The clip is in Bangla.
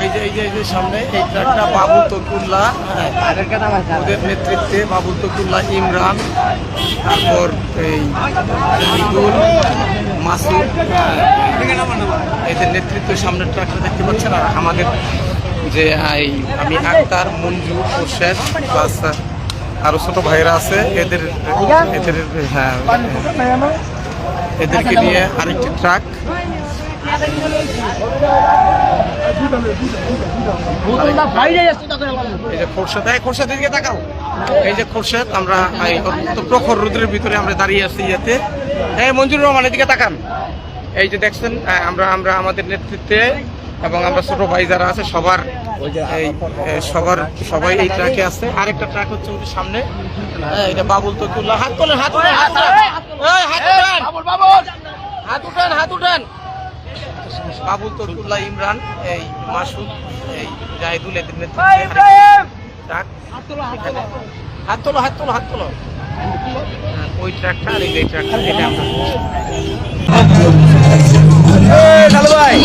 এই যে সামনে এই ট্রাকটা বাবুল তকুল্লাহ, ওদের নেতৃত্বে বাবুল তকুল্লাহ, ইমরান, তারপর এই ইদুল, মাসুদ, এদের নেতৃত্বে সামনের ট্রাকটা দেখতে পাচ্ছেন। আর আমাদের যে আমি আক্তার, মঞ্জু, মোর্শেদ প্লাস আরো ছোট ভাইরা আছে, এদের হ্যাঁ এদেরকে নিয়ে আরেকটি ট্রাক। এই যে খোরশেদ দিকে তাকাও, এই যে খোরশেদ, আমরা প্রখর রোদের ভিতরে আমরা দাঁড়িয়ে আছি ইয়েতে। হ্যাঁ মঞ্জুর রহমান এদিকে তাকান। এই যে দেখছেন আমরা আমাদের নেতৃত্বে এবং আমরা ছোট ভাই যারা আছে সবাই এই ট্রাকে আছে। আরেকটা ট্রাক হচ্ছে ওদের সামনে, এটা বাবুল তকুল্লাহ। হাত তোলেন, হাত উঠান। বাবুল তকুল্লাহ, ইমরান, এই মাসুদ, এই জাহিদুল, এদের নেতৃত্বে ট্রাক। হাত তোলো। ওই ট্রাকটা আর এই ট্রাকটা, এটা আমরা ভাই